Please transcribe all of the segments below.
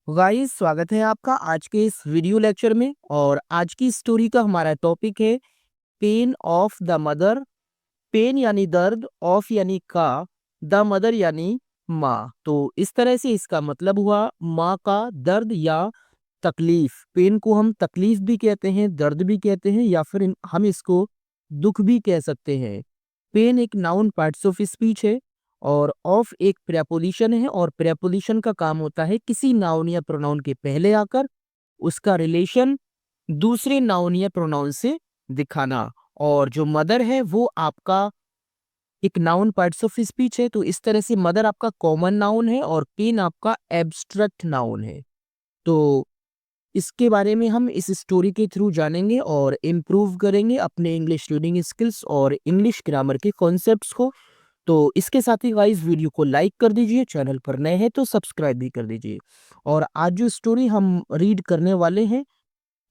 Guys, स्वागत है आपका आज के इस वीडियो लेक्चर में। और आज की स्टोरी का हमारा टॉपिक है pain of the mother. Pain यानी दर्द, ऑफ यानी का, द मदर यानी माँ। तो इस तरह से इसका मतलब हुआ माँ का दर्द या तकलीफ। पेन को हम तकलीफ भी कहते हैं, दर्द भी कहते हैं, या फिर हम इसको दुख भी कह सकते हैं। पेन एक नाउन पार्ट्स ऑफ स्पीच है और ऑफ एक प्रेपोजिशन है। और प्रेपोजिशन का काम होता है किसी नाउन या प्रोनाउन के पहले आकर उसका रिलेशन दूसरे नाउन या प्रोनाउन से दिखाना। और जो मदर है वो आपका एक नाउन पार्ट्स ऑफ स्पीच है। तो इस तरह से मदर आपका कॉमन नाउन है और पेन आपका एब्स्ट्रैक्ट नाउन है। तो इसके बारे में हम इस स्टोरी के थ्रू जानेंगे और इम्प्रूव करेंगे अपने इंग्लिश रीडिंग स्किल्स और इंग्लिश ग्रामर के कॉन्सेप्ट्स को। तो इसके साथ ही गाइस वीडियो को लाइक कर दीजिए, चैनल पर नए हैं तो सब्सक्राइब भी कर दीजिए। और आज जो स्टोरी हम रीड करने वाले हैं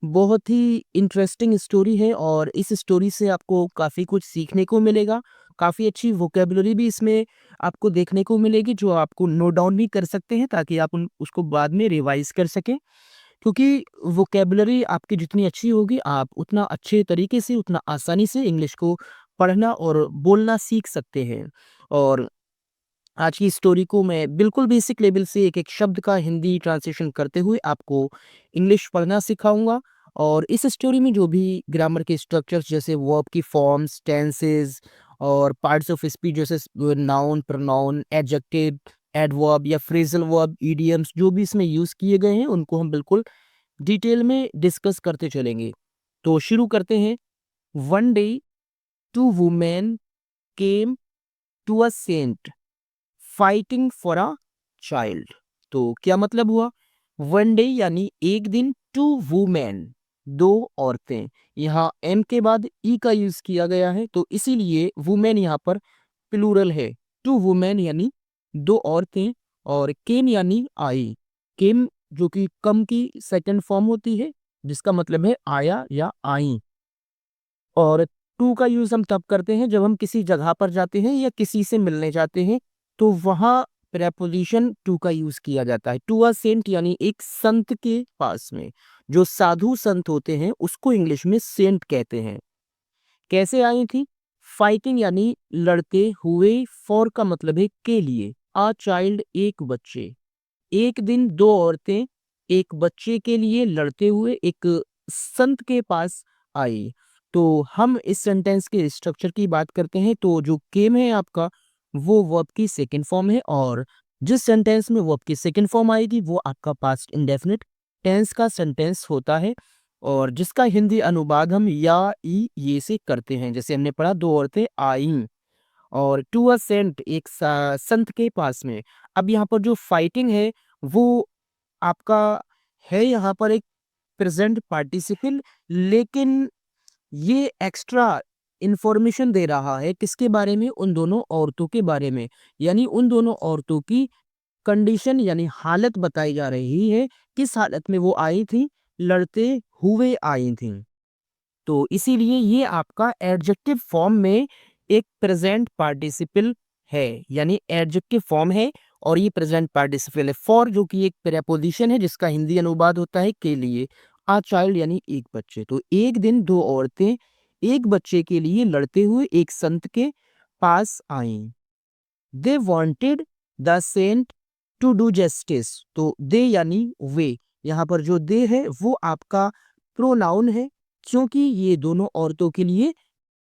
बहुत ही इंटरेस्टिंग स्टोरी है और इस स्टोरी से आपको काफ़ी कुछ सीखने को मिलेगा। काफ़ी अच्छी वोकेबुलरी भी इसमें आपको देखने को मिलेगी जो आपको नोट डाउन भी कर सकते हैं ताकि आप उसको बाद में रिवाइज कर सकें। क्योंकि वोकेबुलरी आपकी जितनी अच्छी होगी आप उतना अच्छे तरीके से, उतना आसानी से इंग्लिश को पढ़ना और बोलना सीख सकते हैं। और आज की स्टोरी को मैं बिल्कुल बेसिक लेवल से एक एक शब्द का हिंदी ट्रांसलेशन करते हुए आपको इंग्लिश पढ़ना सिखाऊंगा। और इस स्टोरी में जो भी ग्रामर के स्ट्रक्चर्स जैसे वर्ब की फॉर्म्स, टेंसेस और पार्ट्स ऑफ स्पीच जैसे नाउन, प्रोनाउन, एडजेक्टिव, एडवर्ब या फ्रेजल वर्ब, इडियम्स जो भी इसमें यूज किए गए हैं उनको हम बिल्कुल डिटेल में डिस्कस करते चलेंगे। तो शुरू करते हैं। One day two women came to a saint fighting for a child. तो क्या मतलब हुआ? वन डे यानी एक दिन, टू वुमेन दो औरतें। यहाँ एम के बाद ई का यूज किया गया है तो इसीलिए वुमेन यहाँ पर प्लूरल है। टू वुमेन यानी दो औरतें और केम यानी आई। केम जो कि कम की सेकंड फॉर्म होती है जिसका मतलब है आया या आई। और टू का यूज हम तब करते हैं जब हम किसी जगह पर जाते हैं या किसी से मिलने जाते हैं तो वहां प्रेपोजिशन टू का यूज किया जाता है। टू अ सेंट यानी एक संत के पास में। जो साधु संत होते हैं उसको इंग्लिश में सेंट कहते हैं। कैसे आई थी? फाइटिंग यानी लड़ते हुए, फॉर का मतलब है के लिए, अ चाइल्ड एक बच्चे। एक दिन दो औरतें एक बच्चे के लिए लड़ते हुए एक संत के पास आई। तो हम इस सेंटेंस के स्ट्रक्चर की बात करते हैं तो जो केम है आपका वो वर्ब की सेकंड फॉर्म है। और जिस सेंटेंस में वर्ब की सेकंड फॉर्म आएगी वो आपका पास्ट इंडेफिनिट टेंस का सेंटेंस होता है और जिसका हिंदी अनुवाद हम या ई ये से करते हैं। जैसे हमने पढ़ा दो औरतें आई और टू अ सेंट एक संत के पास में। अब यहाँ पर जो फाइटिंग है वो आपका है यहाँ पर एक प्रेजेंट पार्टिसिपल, लेकिन ये एक्स्ट्रा इंफॉर्मेशन दे रहा है किसके बारे में? उन दोनों औरतों के बारे में। यानी उन दोनों औरतों की कंडीशन यानी हालत बताई जा रही है, किस हालत में वो आई थी, लड़ते हुए आई थी। तो इसीलिए ये आपका एडजेक्टिव फॉर्म में एक प्रेजेंट पार्टिसिपल है, यानी एडजेक्टिव फॉर्म है और ये प्रेजेंट पार्टिसिपल है। फॉर जो कि एक प्रेपोजिशन है जिसका हिंदी अनुवाद होता है के लिए। आ चाइल्ड यानी एक बच्चे। तो एक दिन दो औरतें एक बच्चे के लिए लड़ते हुए एक संत के पास आईं। They wanted the saint to do justice. तो दे यानी वे, यहाँ पर जो दे है वो आपका प्रोनाउन है क्योंकि ये दोनों औरतों के लिए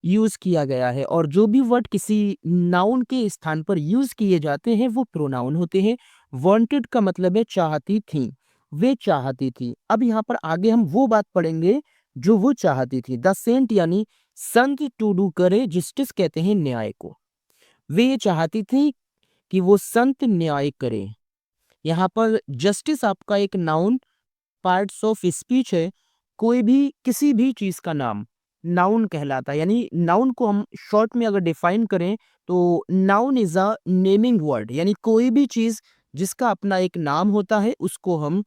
यूज किया गया है। और जो भी वर्ड किसी नाउन के स्थान पर यूज किए जाते हैं वो प्रोनाउन होते हैं। वांटेड का मतलब है चाहती थी, वे चाहती थी। अब यहाँ पर आगे हम वो बात पढ़ेंगे जो वो चाहती थी। द सेंट यानी संत टू डू करे, जस्टिस कहते हैं न्याय को। वे ये चाहती थी कि वो संत न्याय करे। यहाँ पर जस्टिस आपका एक नाउन पार्ट्स ऑफ स्पीच है। कोई भी किसी भी चीज का नाम नाउन कहलाता है। यानी नाउन को हम शॉर्ट में अगर डिफाइन करें तो noun is a naming word. यानी कोई भी चीज जिसका अपना एक नाम होता है उसको हम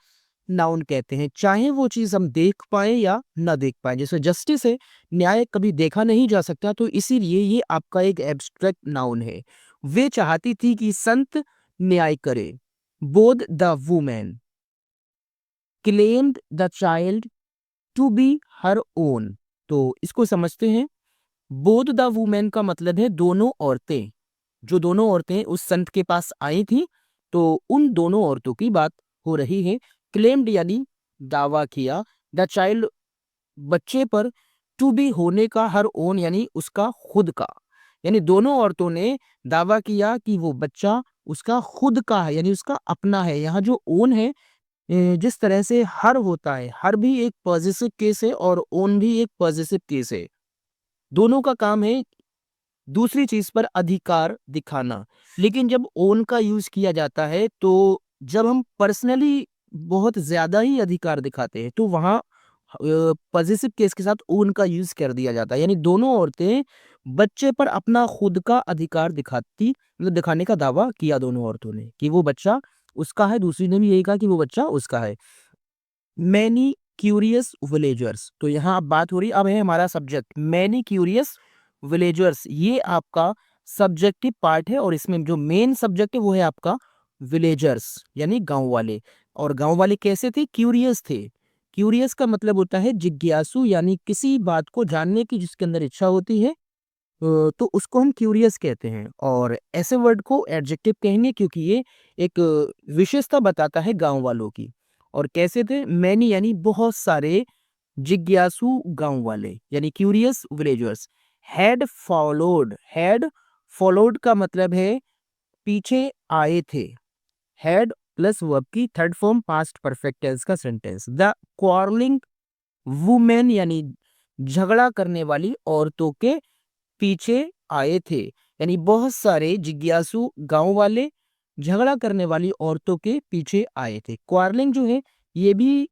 नाउन कहते हैं, चाहे वो चीज हम देख पाए या ना देख पाए। जैसे जस्टिस है, न्याय कभी देखा नहीं जा सकता तो इसीलिए ये आपका एक एब्स्ट्रैक्ट नाउन है। वे चाहती थी कि संत न्याय करे। Both the women, claimed the child to be her own. तो इसको समझते हैं। बोथ द वुमेन का मतलब है दोनों औरतें। जो दोनों औरतें उस संत के पास आई थी, तो उन दोनों औरतों की बात हो रही है। क्लेम्ड यानी दावा किया, द चाइल्ड बच्चे पर, टू बी होने का, हर ओन यानी उसका खुद का। यानी दोनों औरतों ने दावा किया कि वो बच्चा उसका खुद का है, यानी उसका अपना है। यहाँ जो ओन है, जिस तरह से हर होता है, हर भी एक पॉजिटिव केस है और ओन भी एक पॉजिटिव केस है। दोनों का काम है दूसरी चीज पर अधिकार दिखाना। लेकिन जब ओन का यूज किया जाता है, तो जब हम पर्सनली बहुत ज्यादा ही अधिकार दिखाते हैं, तो वहां पॉजिटिव केस के साथ ओन का यूज कर दिया जाता है। यानी दोनों औरतें बच्चे पर अपना खुद का अधिकार दिखाती, मतलब दिखाने का दावा किया दोनों औरतों ने कि वो बच्चा उसका है। दूसरी ने भी यही कहा कि वो बच्चा उसका है। मैनी क्यूरियस विलेजर्स, तो यहाँ अब बात हो रही, अब है हमारा सब्जेक्ट मैनी क्यूरियस विलेजर्स। ये आपका सब्जेक्टिव पार्ट है और इसमें जो मेन सब्जेक्ट है वो है आपका विलेजर्स यानी गांव वाले। और गांव वाले कैसे थे? क्यूरियस थे। क्यूरियस का मतलब होता है जिज्ञासु, यानी किसी बात को जानने की जिसके अंदर इच्छा होती है, तो उसको हम क्यूरियस कहते हैं। और ऐसे वर्ड को एडजेक्टिव कहेंगे क्योंकि ये एक विशेषता बताता है गांव वालों की। और कैसे थे? मैनी यानी बहुत सारे, जिज्ञासु गांव वाले यानी क्यूरियस विलेजर्स। हैड फॉलोड का मतलब है पीछे आए थे। हैड प्लस वर्ब की third form past perfect tense का सेंटेंस। द क्वारलिंग वुमेन यानी झगड़ा करने वाली औरतों के पीछे आए थे। यानी बहुत सारे जिज्ञासु गांव वाले झगड़ा करने वाली औरतों के पीछे आए थे। क्वारलिंग जो है, ये भी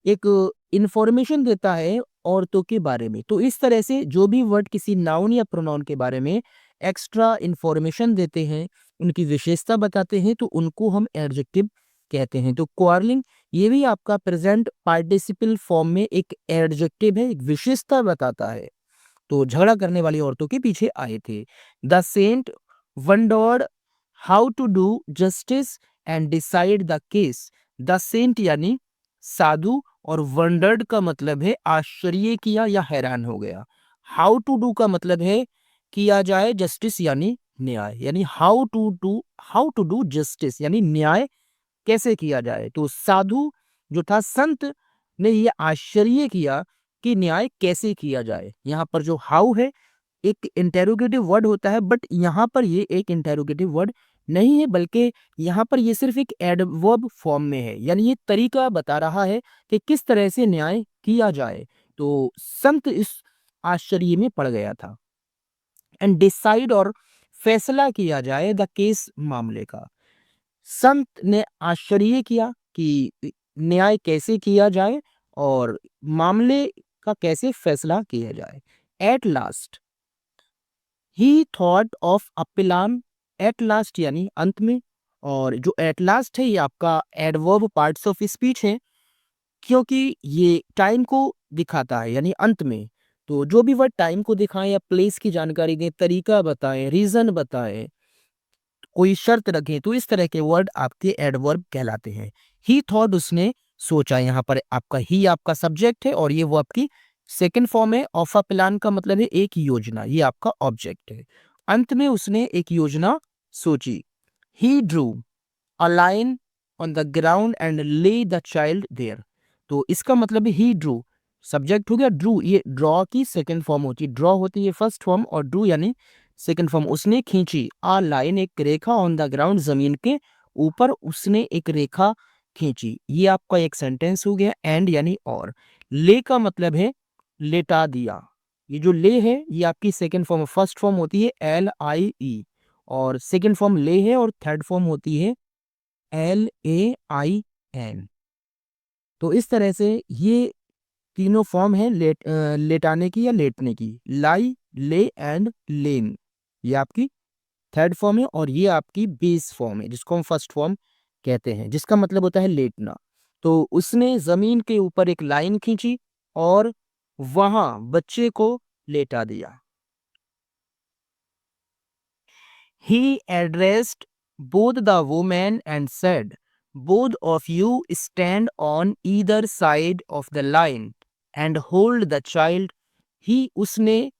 एक इंफॉर्मेशन देता है औरतों के बारे में। तो इस तरह से जो भी वर्ड किसी नाउन या प्रोनाउन के बारे में एक्स्ट्रा इंफॉर्मेशन देते हैं, उनकी विशेषता बताते हैं, तो उनको हम एडजेक्टिव कहते हैं। तो क्वारलिंग ये भी आपका प्रेजेंट पार्टिसिपल फॉर्म में एक एडजेक्टिव है, एक विशेषता बताता है। तो झगड़ा करने वाली औरतों के पीछे आए थे। The saint wondered how to do justice and decide the case. The saint यानी साधु, और वंडर्ड का मतलब है आश्चर्य किया या हैरान हो गया। हाउ टू डू का मतलब है किया जाए, जस्टिस यानी न्याय, यानी हाउ टू डू जस्टिस यानी न्याय कैसे किया जाए। तो साधु जो था, संत ने ये आश्चर्य किया कि न्याय कैसे किया जाए। यहाँ पर जो हाउ है एक इंटेरोगेटिव वर्ड होता है, बट यहाँ पर ये एक इंटेरोगेटिव वर्ड नहीं है, बल्कि यहाँ पर ये सिर्फ एक एडवर्ब फॉर्म में है। यानी ये तरीका बता रहा है कि किस तरह से न्याय किया जाए। तो संत इस आश्चर्य में पड़ गया था। एंड डिसाइड और फैसला किया जाए द केस मामले का। संत ने आश्चर्य किया कि न्याय कैसे किया जाए और मामले का कैसे फैसला किया जाए। At last he thought of a plan. At last यानी अंत में, और जो एट लास्ट है ये आपका एडवर्ब पार्ट्स ऑफ स्पीच है, क्योंकि ये टाइम को दिखाता है यानी अंत में। तो जो भी वर्ड टाइम को दिखाएं या प्लेस की जानकारी दें, तरीका बताएं, रीजन बताएं, कोई शर्त रखें, तो इस तरह के वर्ड आपके एडवर्ब कहलाते हैं। ही थॉट उसने सोचा, यहाँ पर आपका ही आपका सब्जेक्ट है और ये वो आपकी सेकंड फॉर्म है। ऑफ अ प्लान का मतलब है एक योजना, ये आपका ऑब्जेक्ट है। अंत में उसने एक योजना सोची। He drew a line on the ground and lay the child there. तो इसका मतलब है ही ड्रू, सब्जेक्ट हो गया। ड्रू ये ड्रॉ की सेकंड फॉर्म होती है, ड्रॉ होती है फर्स्ट फॉर्म और ड्रू यानी सेकंड फॉर्म। उसने खींची आ लाइन एक रेखा, ऑन द ग्राउंड जमीन के ऊपर उसने एक रेखा खींची। ये आपका एक सेंटेंस हो गया। एंड यानी और। ले का मतलब है लेटा दिया। ये जो ले है ये आपकी सेकंड फॉर्म, फर्स्ट फॉर्म होती है LIE और सेकंड फॉर्म ले है और थर्ड फॉर्म होती है LAIN। तो इस तरह से ये तीनों फॉर्म है लेटाने की या लेटने की। लाई, ले एंड लेन, ये आपकी थर्ड फॉर्म है और ये आपकी बेस फॉर्म है जिसको हम फर्स्ट फॉर्म कहते हैं, जिसका मतलब होता है लेटना। तो उसने जमीन के ऊपर एक लाइन खींची और वहां बच्चे को लेटा दिया। He addressed both the woman and said, both of you stand on either side of the line and hold the child. ही उसने,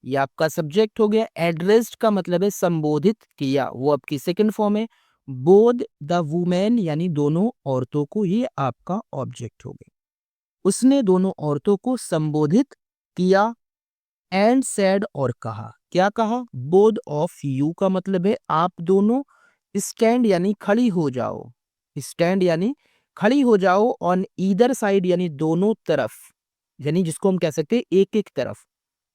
ये आपका सब्जेक्ट हो गया। एड्रेस्ड का मतलब है संबोधित किया, वो आपकी सेकंड फॉर्म है। बोथ द वुमेन यानी दोनों औरतों को, ये आपका ऑब्जेक्ट हो गया। उसने दोनों औरतों को संबोधित किया। एंड सेड और कहा, क्या कहा? बोथ ऑफ यू का मतलब है आप दोनों। स्टैंड यानी खड़ी हो जाओ, स्टैंड यानी खड़ी हो जाओ। ऑन ईदर साइड यानी दोनों तरफ, यानी जिसको हम कह सकते हैं एक एक तरफ।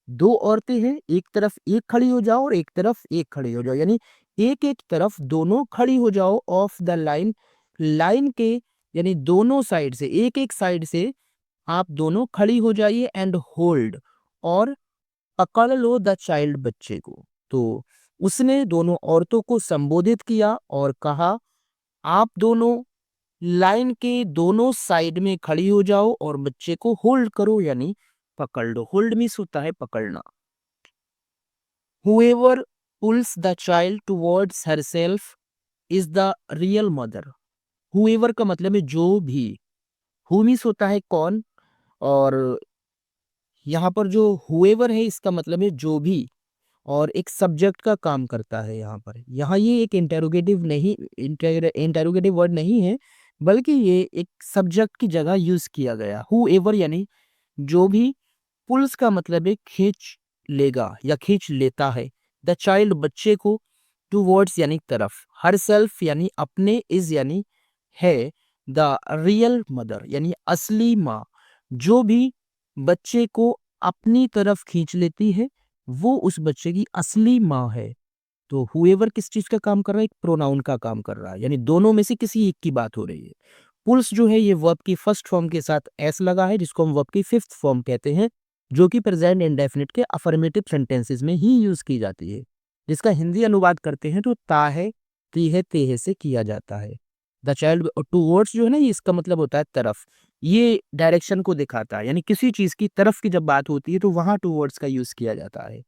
दो औरतें हैं, एक तरफ एक खड़ी हो जाओ और एक तरफ एक खड़ी हो जाओ, यानी एक एक तरफ दोनों खड़ी हो जाओ। ऑफ द लाइन, लाइन के यानी दोनों साइड से, एक एक साइड से आप दोनों खड़ी हो जाइए। एंड होल्ड और पकड़ लो द चाइल्ड, बच्चे को। तो उसने दोनों औरतों को संबोधित किया और कहा आप दोनों लाइन के दोनों साइड में खड़ी हो जाओ और बच्चे को होल्ड करो यानी पकड़ लो। होल्ड मीन्स होता है पकड़ना। Whoever pulls the child towards herself is the real mother. Whoever का मतलब है जो भी। Who means होता है कौन, और यहाँ पर जो whoever है इसका मतलब है जो भी, और एक सब्जेक्ट का काम करता है यहाँ पर। यहाँ ये एक इंटेरोगेटिव नहीं, इंटेरोगेटिव वर्ड नहीं है, बल्कि ये एक सब्जेक्ट की जगह यूज किया गया। Whoever यानी जो भी। पुल्स का मतलब है खींच लेगा या खींच लेता है। द चाइल्ड बच्चे को। टूवर्ड्स यानी तरफ। हर सेल्फ यानी अपने। इज यानी है। द रियल मदर यानी असली माँ। जो भी बच्चे को अपनी तरफ खींच लेती है वो उस बच्चे की असली माँ है। तो हुएवर किस चीज का काम कर रहा है? एक प्रोनाउन का काम कर रहा है, यानी दोनों में से किसी एक की बात हो रही है। पुल्स जो है ये वर्ब की फर्स्ट फॉर्म के साथ एस लगा है, जिसको हम वर्ब की फिफ्थ फॉर्म कहते हैं, जो कि प्रेजेंट इंडेफिनिट के अफर्मेटिव सेंटेंसेस में ही यूज की जाती है। जिसका हिंदी अनुवाद करते हैं तो ता है, ती है, ते है से किया जाता है। द चाइल्ड टू वर्ड्स जो है ना, ये इसका मतलब होता है तरफ। ये डायरेक्शन को दिखाता है, यानी किसी चीज की तरफ की जब बात होती है तो वहां टू वर्ड्स का यूज किया जाता है।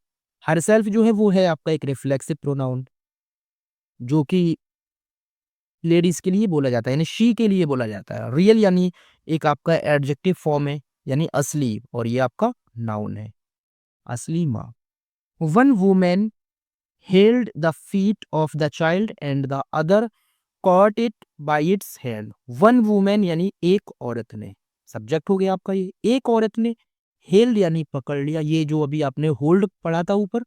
हर सेल्फ जो है वो है आपका एक रिफ्लेक्सिव प्रोनाउन, जो कि लेडीज के लिए बोला जाता है, यानी शी के लिए बोला जाता है। रियल यानी एक आपका एडजेक्टिव फॉर्म है, यानी असली, और ये आपका नाउन है, असली माँ। One women held the feet of the child and the other caught it by its hand. One women यानी एक औरत ने, सब्जेक्ट हो गया आपका ये, एक औरत ने। हेल्ड यानी पकड़ लिया, ये जो अभी आपने होल्ड पढ़ा था ऊपर,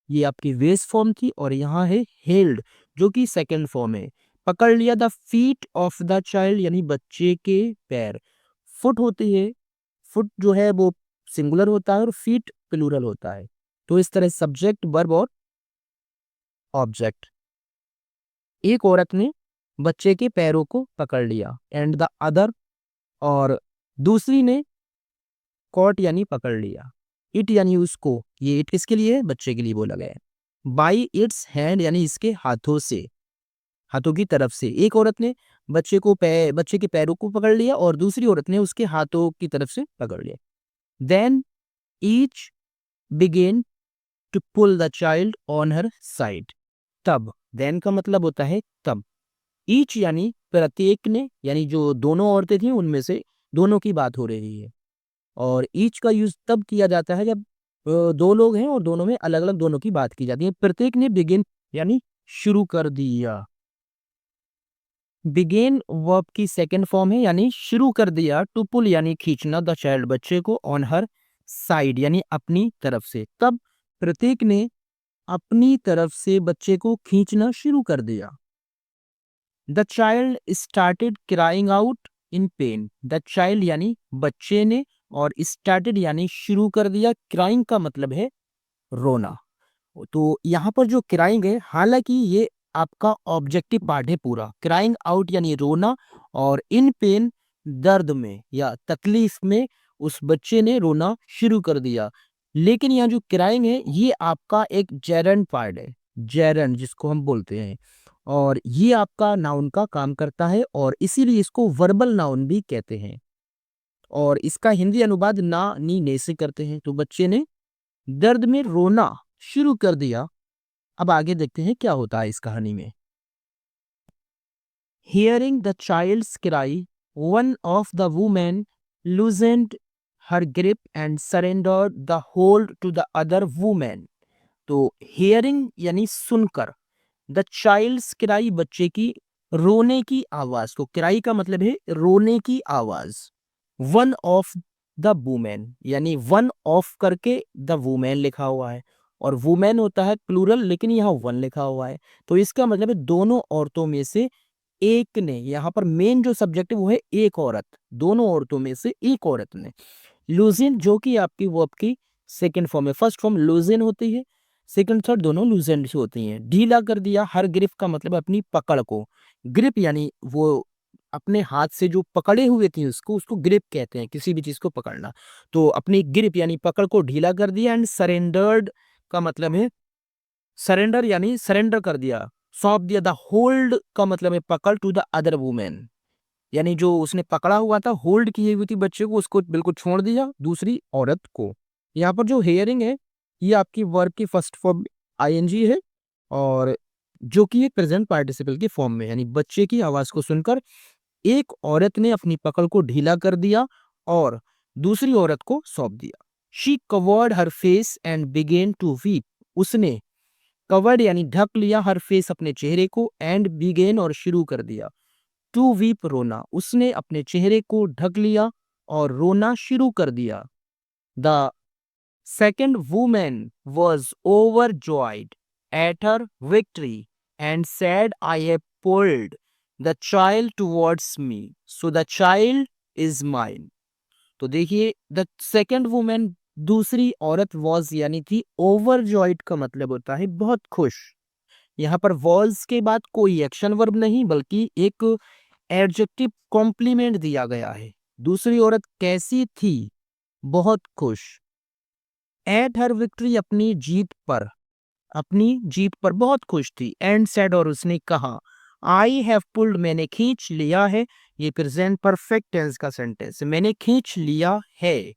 ये आपकी वेस फॉर्म थी, और यहाँ है हेल्ड जो कि सेकंड फॉर्म है। पकड़ लिया the feet of the child यानी बच्चे के पैर। फुट होती है, फुट जो है वो सिंगुलर होता है और फीट प्लूरल होता है। तो इस तरह सब्जेक्ट, वर्ब और ऑब्जेक्ट। एक औरत ने बच्चे के पैरों को पकड़ लिया। एंड द अदर, और दूसरी ने कॉट यानी पकड़ लिया। इट यानी उसको, ये इट किसके लिए है? बच्चे के लिए बोला गया है। बाई इट्स हैंड यानी इसके हाथों से, हाथों की तरफ से। एक औरत ने बच्चे के पैरों को पकड़ लिया और दूसरी औरत ने उसके हाथों की तरफ से पकड़ लिया। Then each began to pull the child on her side. तब, देन का मतलब होता है तब। ईच यानी प्रत्येक ने, यानी जो दोनों औरतें थी उनमें से दोनों की बात हो रही है। और ईच का यूज तब किया जाता है जब दो लोग हैं और दोनों में अलग अलग दोनों की बात की जाती है। प्रत्येक ने बिगिन यानी शुरू कर दिया। बिगेन वर्ब की सेकंड फॉर्म है, यानी शुरू कर दिया। टू पुल यानी खींचना द चाइल्ड बच्चे को, ऑन हर साइड यानी अपनी तरफ से। तब प्रत्येक ने अपनी तरफ से बच्चे को खींचना शुरू कर दिया। The child started crying out in pen. The child यानी बच्चे ने, और स्टार्टेड यानी शुरू कर दिया। क्राइंग का मतलब है रोना। तो यहाँ पर जो क्राइंग है, हालांकि ये आपका ऑब्जेक्टिव पार्ट है पूरा। क्राइंग आउट यानी रोना, और इन पेन दर्द में या तकलीफ में उस बच्चे ने रोना शुरू कर दिया। लेकिन यहाँ जो क्राइंग है ये आपका एक जेरंड पार्ट है, जेरंड जिसको हम बोलते हैं, और ये आपका नाउन का काम करता है, और इसीलिए इसको वर्बल नाउन भी कहते हैं। और इसका हिंदी अनुवाद ना नी ने से करते हैं। तो बच्चे ने दर्द में रोना शुरू कर दिया। अब आगे देखते हैं क्या होता है इस कहानी में। Hearing the child's cry, one of the women loosened her grip and surrendered the hold to the other woman. तो hearing यानी सुनकर, द चाइल्ड्स क्राई बच्चे की रोने की आवाज, तो क्राई का मतलब है रोने की आवाज। वन ऑफ द वुमेन यानी वन ऑफ करके द वुमेन लिखा हुआ है और वुमेन होता है प्लूरल, लेकिन यहाँ वन लिखा हुआ है, तो इसका मतलब है दोनों औरतों में से एक ने, यहाँ पर मेन जो सब्जेक्ट है वो है एक औरत, दोनों औरतों में से एक औरत ने लूजिन, जो कि आपकी वर्ब की सेकंड फॉर्म है। फर्स्ट फॉर्म लूजिन होती है, सेकंड थर्ड दोनों लूजेंट होती हैं। ढीला कर दिया, हर ग्रिप का मतलब अपनी पकड़ को, ग्रिप यानी वो अपने हाथ से जो पकड़े हुए थे उसको, उसको ग्रिप कहते हैं, किसी भी चीज को पकड़ना। तो अपनी ग्रिप यानी पकड़ को ढीला कर दिया। एंड सरेंडर्ड का मतलब है सरेंडर यानी सरेंडर कर दिया, सौंप दिया। द होल्ड का मतलब है पकड़, टू द अदर वुमेन यानी जो उसने पकड़ा हुआ था, होल्ड किए हुई थी बच्चे को, उसको बिल्कुल छोड़ दिया दूसरी औरत को। यहाँ पर जो हेयरिंग है ये आपकी वर्ब की फर्स्ट फॉर्म आईएनजी है और जो कि एक प्रेजेंट पार्टिसिपल के फॉर्म में, यानी बच्चे की आवाज को सुनकर एक औरत ने अपनी पकड़ को ढीला कर दिया और दूसरी औरत को सौंप दिया। She covered her face and began to weep, उसने कवर्ड यानी ढक लिया, हर फेस अपने चेहरे को, एंड बिगेन और शुरू कर दिया, टू वीप रोना, उसने अपने चेहरे को ढक लिया और रोना शुरू कर दिया। The second women was overjoyed at her victory and said, I have pulled the child towards me, so the child is mine. तो देखिए द सेकेंड वुमेन दूसरी औरत वॉज यानी थी, ओवरजॉयड का मतलब होता है बहुत खुश। यहाँ पर वॉज के बाद कोई एक्शन वर्ब नहीं बल्कि एक एडजेक्टिव कॉम्प्लीमेंट दिया गया है। दूसरी औरत कैसी थी? बहुत खुश। एट हर विक्ट्री अपनी जीत पर बहुत खुश थी। एंड सेड और उसने कहा, आई हैव पुल्ड मैंने खींच लिया है, ये प्रेजेंट परफेक्ट टेंस का सेंटेंस, मैंने खींच लिया है।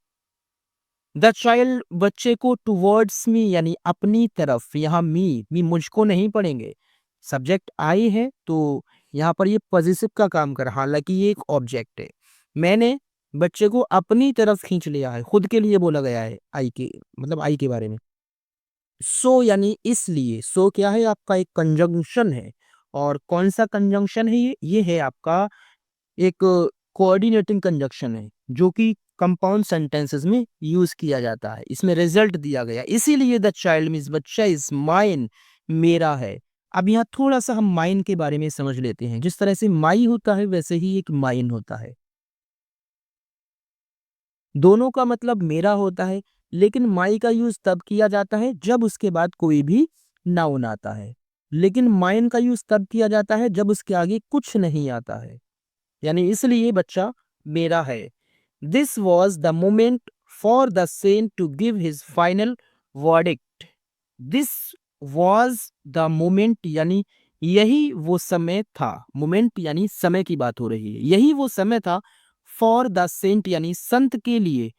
द चाइल्ड बच्चे को, टुवर्ड्स मी यानी अपनी तरफ, यहाँ मी मुझको नहीं पढ़ेंगे, सब्जेक्ट आई है तो यहाँ पर ये पॉजिटिव का काम कर, हालांकि ये एक ऑब्जेक्ट है। मैंने बच्चे को अपनी तरफ खींच लिया है, खुद के लिए बोला गया है, आई के मतलब आई के बारे में। सो यानी इसलिए, सो क्या है आपका एक कंजंक्शन है, और कौन सा कंजंक्शन है ये है आपका एक कोऑर्डिनेटिंग कंजंक्शन है जो कि कंपाउंड सेंटेंसेस में यूज किया जाता है। इसमें रिजल्ट दिया गया, इसीलिए द चाइल्ड मीन्स बच्चा इज माइन, मेरा है। अब यहाँ थोड़ा सा हम माइन के बारे में समझ लेते हैं। जिस तरह से माई होता है वैसे ही एक माइन होता है, दोनों का मतलब मेरा होता है, लेकिन माई का यूज तब किया जाता है जब उसके बाद कोई भी नाउन आता है, लेकिन माइन का यूज तब किया जाता है जब उसके आगे कुछ नहीं आता है, यानी इसलिए बच्चा मेरा है। This was the moment for the saint to give his final verdict. This was the moment यानी यही वो समय था, मोमेंट यानी समय की बात हो रही है, यही वो समय था फॉर द सेंट यानी संत के लिए,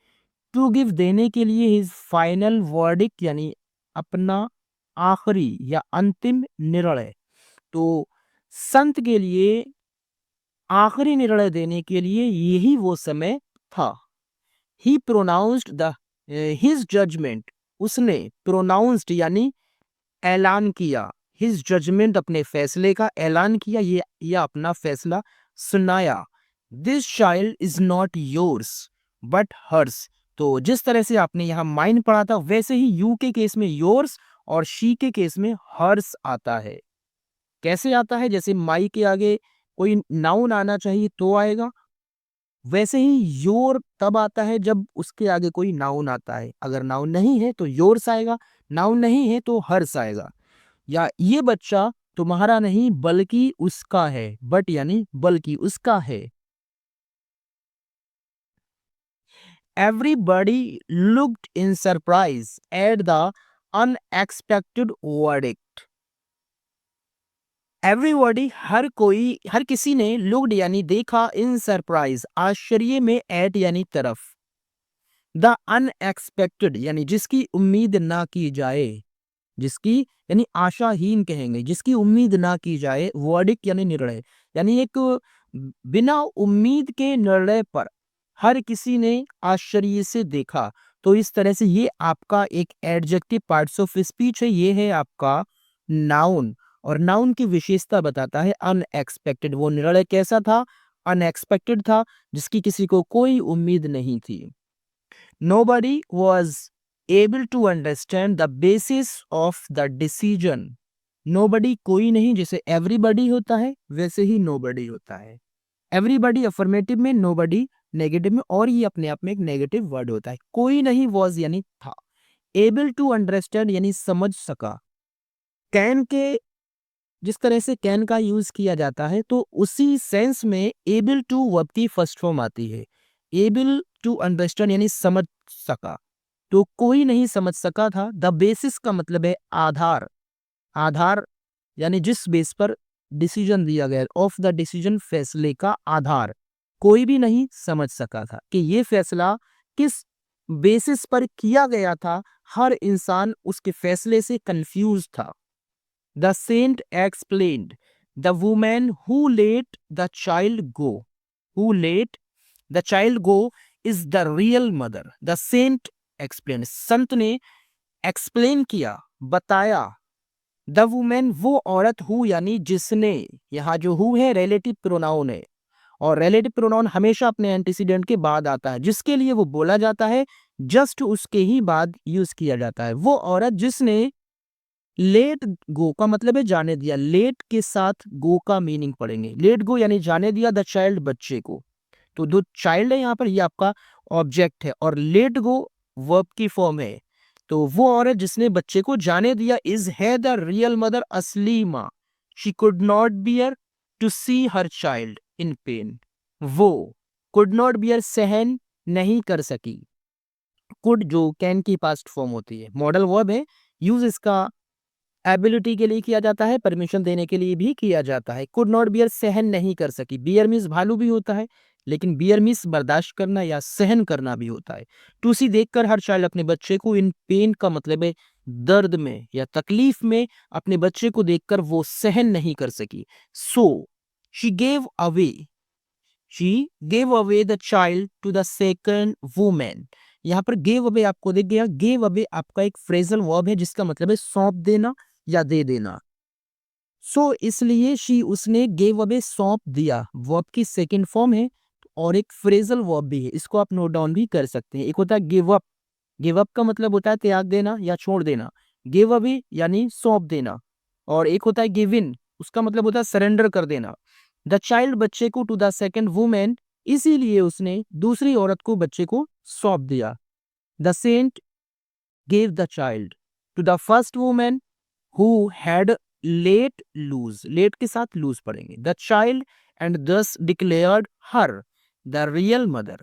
टू गिव देने के लिए, हिज फाइनल वर्डिक्ट यानी अपना आखिरी या अंतिम निर्णय। तो संत के लिए आखिरी निर्णय देने के लिए यही वो समय था। ही प्रोनाउंस्ड द हिज जजमेंट, उसने प्रोनाउंस्ड यानी ऐलान किया, हिज जजमेंट अपने फैसले का ऐलान किया, ये या अपना फैसला सुनाया। This child is not yours but hers. तो जिस तरह से आपने यहाँ माइन पढ़ा था वैसे ही यू के केस में योर्स और शी के केस में हर्स आता है। कैसे आता है? जैसे माई के आगे कोई नाउन आना चाहिए तो आएगा, वैसे ही योर तब आता है जब उसके आगे कोई नाउन आता है। अगर नाउन नहीं है तो योर्स आएगा, नाउन नहीं है तो हर्स आएगा। या ये बच्चा तुम्हारा नहीं बल्कि उसका है, बट यानी बल्कि उसका है। Everybody looked in surprise at the unexpected verdict. Everybody हर कोई हर किसी ने looked यानी देखा, in surprise आश्चर्य में, at यानी तरफ, the unexpected यानी जिसकी उम्मीद ना की जाए, जिसकी यानी आशाहीन कहेंगे, जिसकी उम्मीद ना की जाए, verdict यानी निर्णय, यानी एक बिना उम्मीद के निर्णय पर हर किसी ने आश्चर्य से देखा। तो इस तरह से ये आपका एक एडजेक्टिव पार्ट्स ऑफ स्पीच है, ये है आपका नाउन। और नाउन की विशेषता बताता है अनएक्सपेक्टेड। वो निर्णय कैसा था? अनएक्सपेक्टेड था, जिसकी किसी को कोई उम्मीद नहीं थी। Nobody was able to understand the basis of the decision. Nobody कोई नहीं, जैसे everybody होता है वैसे ही nobody होता है। everybody अफर्मेटिव में, nobody नेगेटिव में, और ये अपने आप में एक नेगेटिव वर्ड होता है। कोई नहीं was यानी था, able to understand यानी समझ सका। कैन के जिस तरह से कैन का यूज किया जाता है, तो उसी सेंस में एबल टू वर्ब की फर्स्ट फॉर्म आती है। एबल टू अंडरस्टैंड यानी समझ सका। तो कोई नहीं समझ सका था। द बेसिस का मतलब है आधार। आधार यानी जिस बेस पर डिसीजन दिया गया, ऑफ द डिसीजन फैसले का आधार कोई भी नहीं समझ सका था कि ये फैसला किस बेसिस पर किया गया था। हर इंसान उसके फैसले से कंफ्यूज था। The saint explained, the woman who let the child go, who let the child go is the real mother. The saint explained, संत ने explain किया, बताया। The woman वो औरत हु यानी जिसने, यहाँ जो हु है relative pronoun है, और relative pronoun हमेशा अपने antecedent के बाद आता है। जिसके लिए वो बोला जाता है just उसके ही बाद यूज किया जाता है। वो औरत जिसने लेट गो का मतलब है जाने दिया। लेट के साथ गो का मीनिंग पढ़ेंगे। लेट गो यानी जाने दिया द चाइल्ड बच्चे को। तो जो चाइल्ड है यहाँ पर ये आपका ऑब्जेक्ट है, और लेट गो वर्ब की फॉर्म है। तो वो औरत जिसने बच्चे को जाने दिया इज है द रियल मदर, असली माँ। She could not bear to see her child in pain. वो कुड नॉट बियर सहन नहीं कर सकी। कुड जो कैन की पास्ट फॉर्म होती है, मॉडल वर्ब है। यूज इसका एबिलिटी के लिए किया जाता है, परमिशन देने के लिए भी किया जाता है। कुड नॉट बियर सहन नहीं कर सकी। बियर मीन्स भालू भी होता है, लेकिन बियर मीन्स बर्दाश्त करना या सहन करना भी होता है। टू सी देखकर हर चाइल्ड अपने बच्चे को, इन पेन का मतलब है दर्द में या तकलीफ में, अपने बच्चे को देखकर वो सहन नहीं कर सकी। So she gave away, she gave away the child to the second women. यहाँ पर गेव अवे आपको दिख गया। गेव अवे आपका एक फ्रेजल वर्ब है जिसका मतलब है सौंप देना या दे देना। इसलिए शी उसने गेव अवे सौंप दिया, वर्ब की सेकंड फॉर्म है, और एक फ्रेजल वर्ब भी है। इसको आप नोट डाउन भी कर सकते हैं। एक होता है गिव अप। गिव अप का मतलब होता है त्याग देना या छोड़ देना। गिव अवे यानी सौंप देना। और एक होता है गिव इन, उसका मतलब होता है सरेंडर कर देना। द चाइल्ड बच्चे को टू द सेकंड वुमेन, इसीलिए उसने दूसरी औरत को बच्चे को सौंप दिया। The saint gave the child to the first women who had let loose, let के साथ लूज पढ़ेंगे, the child, and thus declared her the real mother.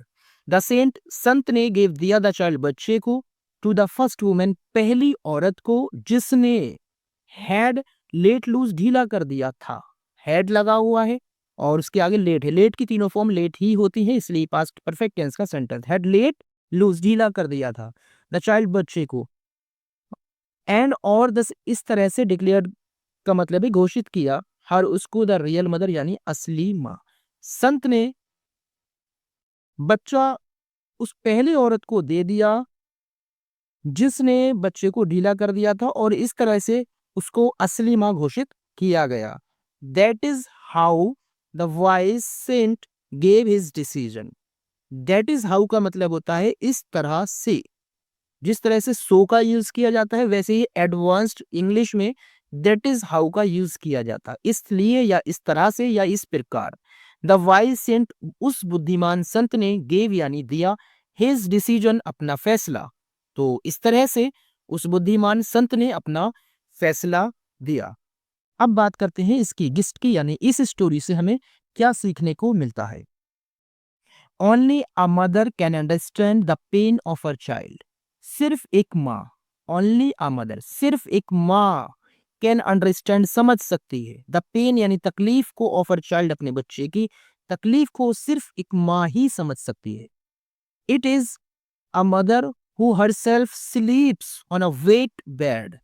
The saint, संत ने gave दिया the child बच्चे को, to the first woman, पहली औरत को जिसने had let loose ढीला कर दिया था। had लगा हुआ है और उसके आगे लेट है। लेट की तीनों फॉर्म लेट ही होती है, इसलिए पास्ट परफेक्ट टेंस का सेंटेंस। had let loose ढीला कर दिया था the child बच्चे को। एंड और दस इस तरह से डिक्लेयर का मतलब है घोषित किया, हर उसको द रियल मदर यानी असली माँ। संत ने बच्चा उस पहली औरत को दे दिया जिसने बच्चे को ढीला कर दिया था, और इस तरह से उसको असली माँ घोषित किया गया। That is how the wise saint gave his decision. That is how का मतलब होता है इस तरह से। जिस तरह से सो का यूज किया जाता है, वैसे ही एडवांस्ड इंग्लिश में दैट इज हाउ का यूज किया जाता है, इसलिए या इस तरह से या इस प्रकार। द वाइज सेंट, उस बुद्धिमान संत ने, गेव यानी दिया, हिज डिसीजन अपना फैसला। तो इस तरह से उस बुद्धिमान संत ने अपना फैसला दिया। अब बात करते हैं इसकी गिस्ट की, यानी इस स्टोरी से हमें क्या सीखने को मिलता है। Only a mother can understand the pain of her child. सिर्फ एक माँ, ओनली अ मदर, सिर्फ एक माँ कैन अंडरस्टैंड समझ सकती है, द पेन यानी तकलीफ को, ऑफ हर चाइल्ड अपने बच्चे की तकलीफ को सिर्फ एक माँ ही समझ सकती है। It is a mother who herself sleeps on a wet bed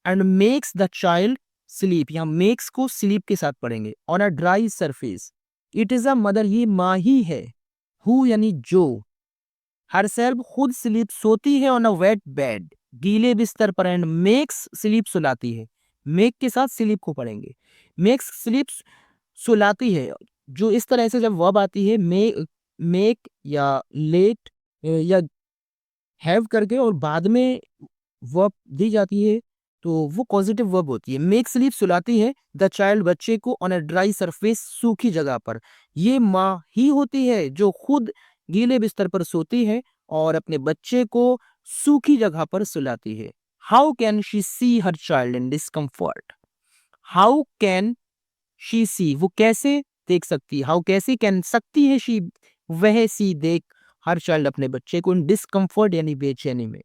and makes the child sleep, यहाँ मेक्स को स्लीप के साथ पढ़ेंगे। On a dry surface, it is a mother, ये माँ ही है। हु यानी जो, हरसेल्फ खुद स्लीप सोती है, ऑन अ वेट बेड, गीले बिस्तर पर, एंड मेक्स स्लीप सुलाती है। मेक के साथ स्लीप को पढ़ेंगे। मेक्स स्लीप सुलाती है, जो इस तरह से जब वर्ब आती है मेक या लेट या हैव करके और बाद में वर्ब दी जाती है, तो वो पॉजिटिव वर्ब होती है। मेक स्लीप सुलाती है द चाइल्ड, बच्चे को, ऑन अ ड्राई सरफेस, सूखी जगह पर। ये माँ ही होती है जो खुद गीले बिस्तर पर सोती है और अपने बच्चे को सूखी जगह पर सुलाती है। How can she see her child in discomfort, how can she see, वो कैसे देख सकती है, हाउ कैसे कैन सकती है शी, वह सी देख, हर चाइल्ड अपने बच्चे को, इन डिस्कम्फर्ट यानी बेचैनी में।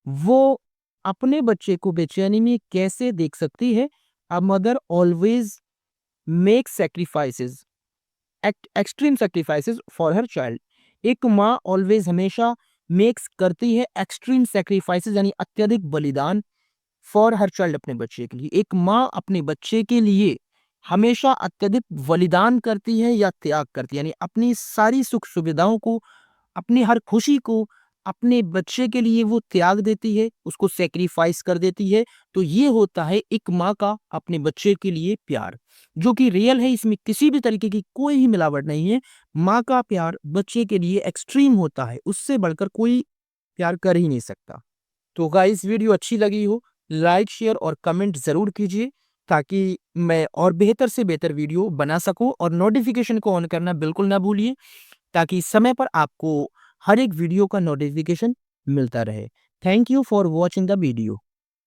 वो अपने बच्चे को बेचैनी में कैसे देख सकती है। A mother always make sacrifices, extreme sacrifices for her child. एक माँ ऑलवेज हमेशा मेक्स करती है एक्सट्रीम सेक्रीफाइसेस यानी अत्यधिक बलिदान, फॉर हर चाइल्ड अपने बच्चे के लिए। एक माँ अपने बच्चे के लिए हमेशा अत्यधिक बलिदान करती है या त्याग करती है, यानी अपनी सारी सुख सुविधाओं को, अपनी हर खुशी को अपने बच्चे के लिए वो त्याग देती है, उसको सैक्रिफाइस कर देती है। तो ये होता है एक माँ का अपने बच्चे के लिए प्यार, जो कि रियल है, इसमें किसी भी तरीके की कोई ही मिलावट नहीं है। माँ का प्यार बच्चे के लिए एक्सट्रीम होता है, उससे बढ़कर कोई प्यार कर ही नहीं सकता। तो गाइस, वीडियो अच्छी लगी हो, लाइक शेयर और कमेंट ज़रूर कीजिए, ताकि मैं और बेहतर से बेहतर वीडियो बना सकूं। और नोटिफिकेशन को ऑन करना बिल्कुल ना भूलिए, ताकि समय पर आपको हर एक वीडियो का नोटिफिकेशन मिलता रहे। Thank you for watching the video.